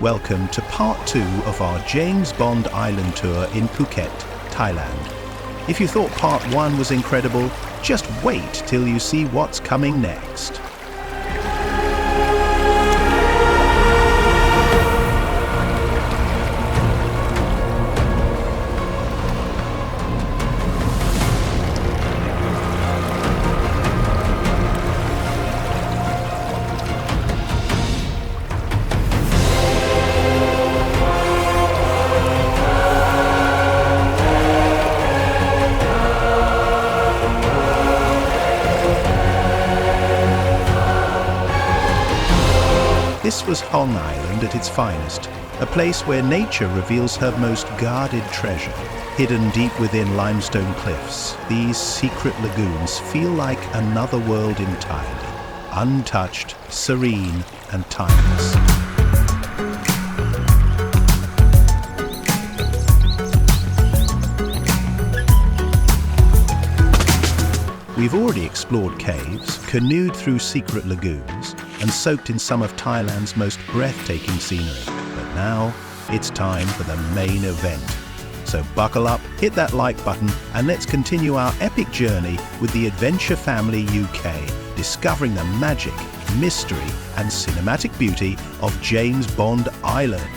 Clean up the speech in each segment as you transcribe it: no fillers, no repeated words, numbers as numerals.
Welcome to part 2 of our James Bond Island tour in Phuket, Thailand. If you thought part 1 was incredible, just wait till you see what's coming next. This was Phang Island at its finest, a place where nature reveals her most guarded treasure. Hidden deep within limestone cliffs, these secret lagoons feel like another world entirely, untouched, serene, and timeless. We've already explored caves, canoed through secret lagoons, and soaked in some of Thailand's most breathtaking scenery. But now, it's time for the main event. So buckle up, hit that like button, and let's continue our epic journey with the Adventure Family UK, discovering the magic, mystery, and cinematic beauty of James Bond Island.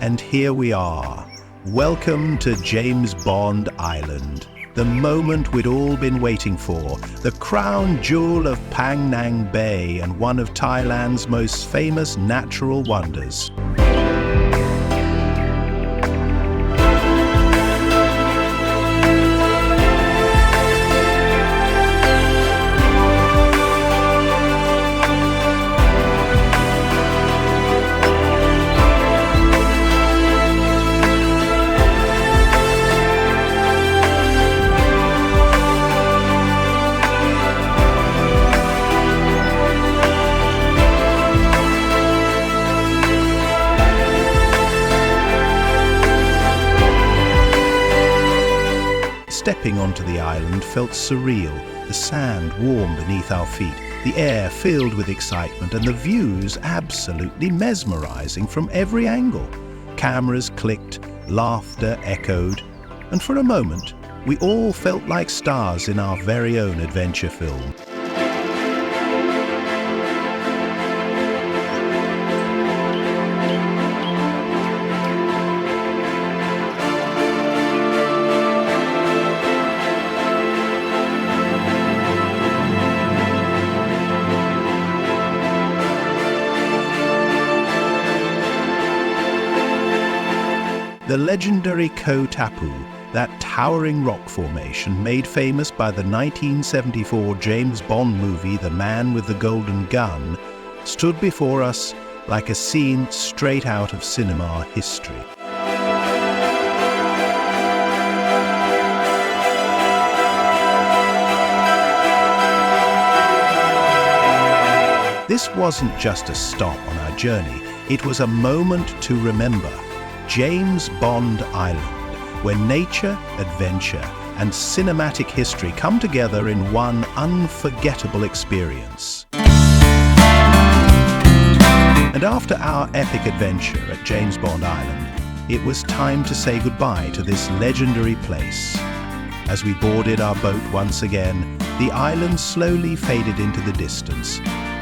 And here we are. Welcome to James Bond Island, the moment we'd all been waiting for, the crown jewel of Phang Nga Bay and one of Thailand's most famous natural wonders. Stepping onto the island felt surreal. the sand warm beneath our feet, the air filled with excitement, and the views absolutely mesmerizing from every angle. Cameras clicked, laughter echoed, and for a moment, we all felt like stars in our very own adventure film. The legendary Koh Tapu, that towering rock formation made famous by the 1974 James Bond movie The Man with the Golden Gun, stood before us like a scene straight out of cinema history. This wasn't just a stop on our journey, it was a moment to remember. James Bond Island, where nature, adventure, and cinematic history come together in one unforgettable experience. And after our epic adventure at James Bond Island, it was time to say goodbye to this legendary place. As we boarded our boat once again, the island slowly faded into the distance,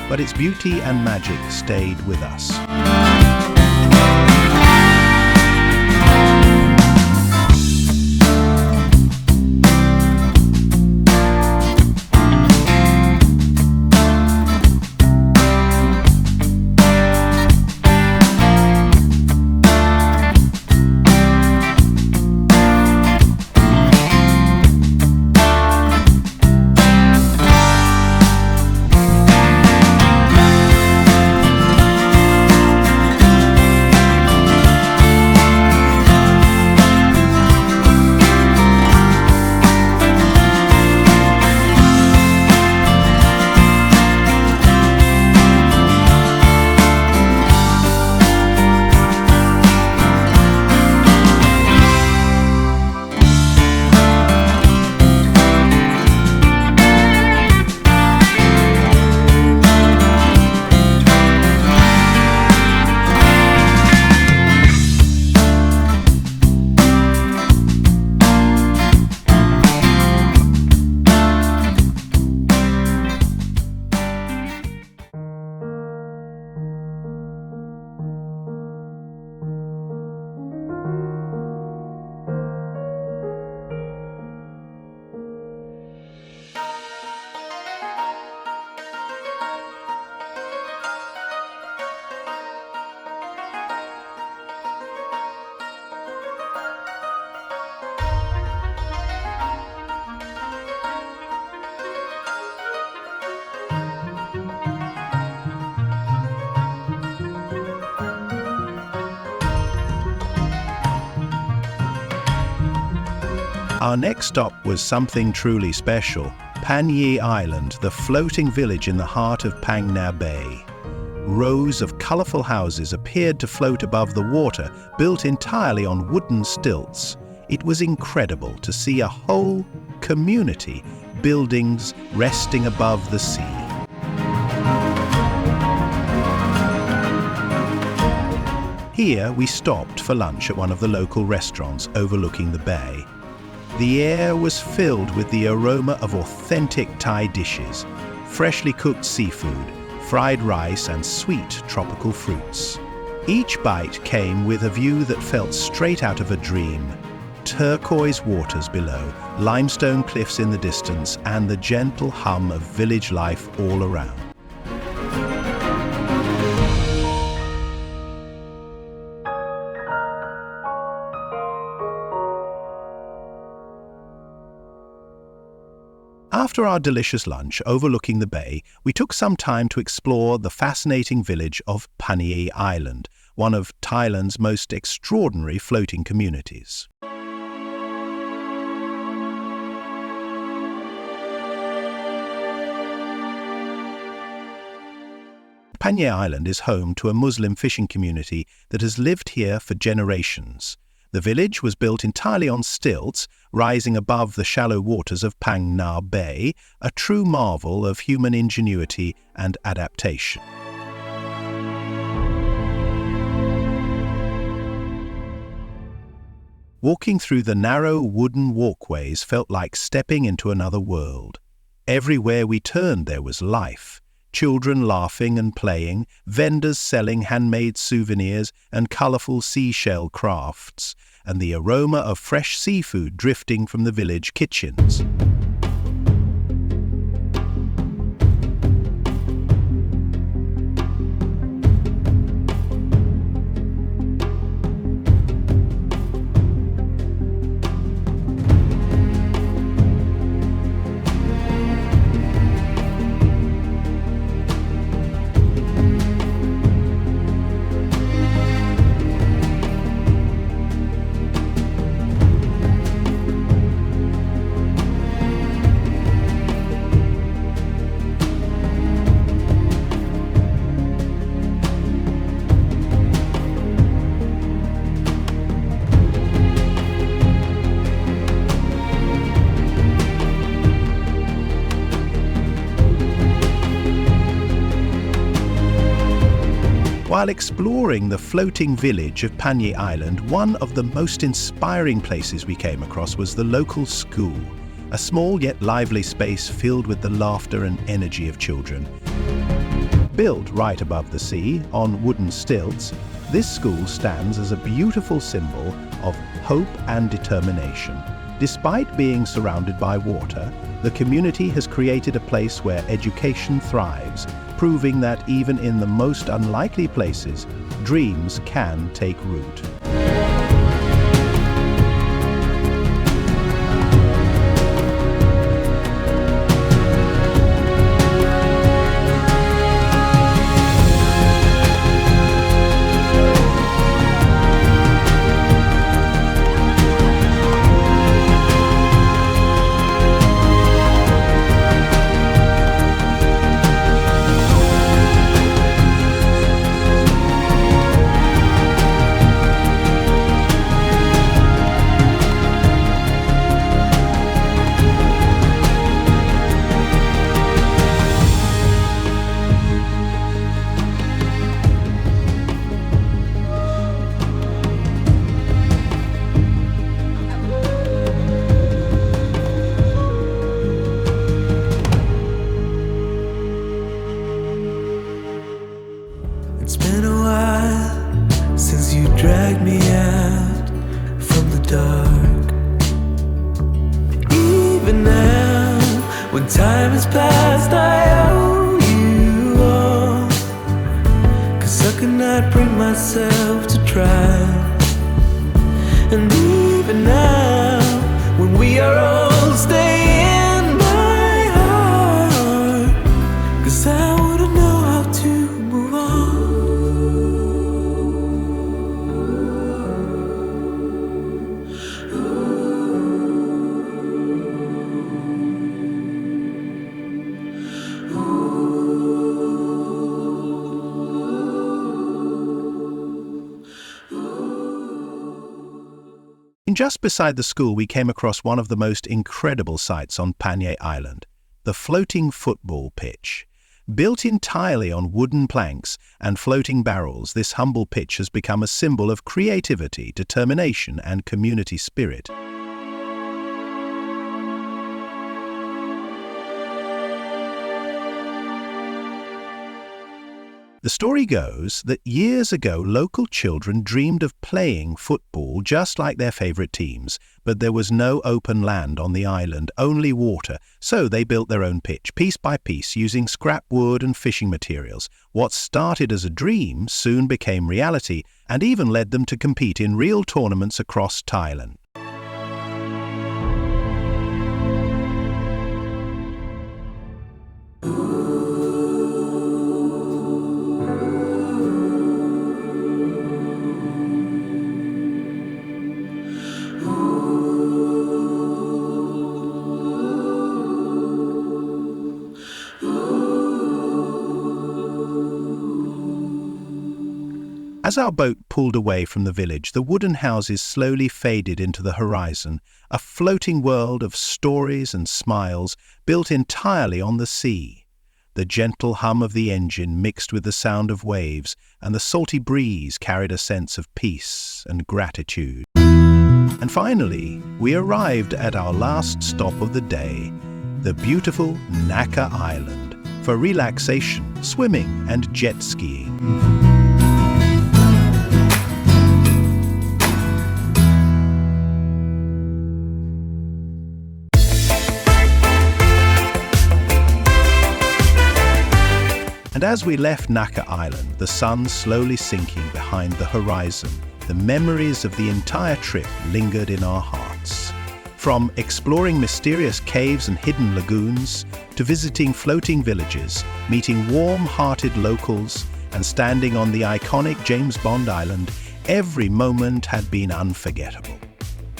but its beauty and magic stayed with us. Our next stop was something truly special. Panyee Island, the floating village in the heart of Phang Nga Bay. Rows of colourful houses appeared to float above the water, built entirely on wooden stilts. It was incredible to see a whole community, buildings resting above the sea. Here we stopped for lunch at one of the local restaurants overlooking the bay. The air was filled with the aroma of authentic Thai dishes, freshly cooked seafood, fried rice and sweet tropical fruits. Each bite came with a view that felt straight out of a dream. Turquoise waters below, limestone cliffs in the distance, and the gentle hum of village life all around. After our delicious lunch overlooking the bay, we took some time to explore the fascinating village of Panyee Island, one of Thailand's most extraordinary floating communities. Panyee Island is home to a Muslim fishing community that has lived here for generations. The village was built entirely on stilts, rising above the shallow waters of Phang Nga Bay, a true marvel of human ingenuity and adaptation. Walking through the narrow wooden walkways felt like stepping into another world. Everywhere we turned there was life. Children laughing and playing, vendors selling handmade souvenirs and colourful seashell crafts, and the aroma of fresh seafood drifting from the village kitchens. While exploring the floating village of Panyee Island, one of the most inspiring places we came across was the local school, a small yet lively space filled with the laughter and energy of children. Built right above the sea, on wooden stilts, this school stands as a beautiful symbol of hope and determination. Despite being surrounded by water, the community has created a place where education thrives, proving that even in the most unlikely places, dreams can take root. It's been a while since you dragged me out from the dark. Even now, when time has passed, I owe you all. 'Cause I could not bring myself to try. And even now, when we are old, stay in my heart. 'Cause I wanna know how to move on. Just beside the school, we came across one of the most incredible sights on Panyee Island, the floating football pitch. Built entirely on wooden planks and floating barrels, this humble pitch has become a symbol of creativity, determination, and community spirit. The story goes that years ago, local children dreamed of playing football just like their favorite teams, but there was no open land on the island, only water, so they built their own pitch, piece by piece, using scrap wood and fishing materials. What started as a dream soon became reality, and even led them to compete in real tournaments across Thailand. As our boat pulled away from the village, the wooden houses slowly faded into the horizon, a floating world of stories and smiles built entirely on the sea. The gentle hum of the engine mixed with the sound of waves, and the salty breeze carried a sense of peace and gratitude. And finally, we arrived at our last stop of the day, the beautiful Naka Island, for relaxation, swimming and jet skiing. And as we left Naka Island, the sun slowly sinking behind the horizon, the memories of the entire trip lingered in our hearts. From exploring mysterious caves and hidden lagoons, to visiting floating villages, meeting warm-hearted locals, and standing on the iconic James Bond Island, every moment had been unforgettable.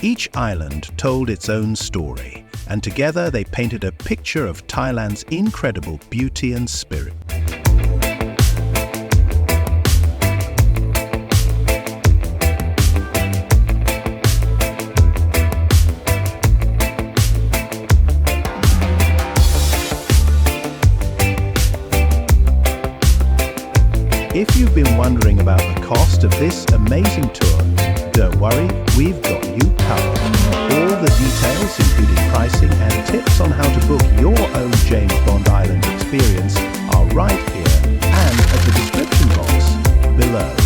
Each island told its own story, and together they painted a picture of Thailand's incredible beauty and spirit. If you've been wondering about the cost of this amazing tour, don't worry, we've got you covered. All the details, including pricing and tips on how to book your own James Bond Island experience, are right here and at the description box below.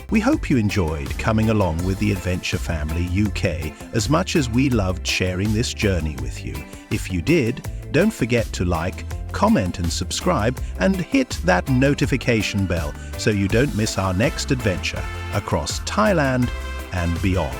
We hope you enjoyed coming along with the Adventure Family UK as much as we loved sharing this journey with you. If you did, don't forget to like, comment and subscribe, and hit that notification bell so you don't miss our next adventure across Thailand and beyond.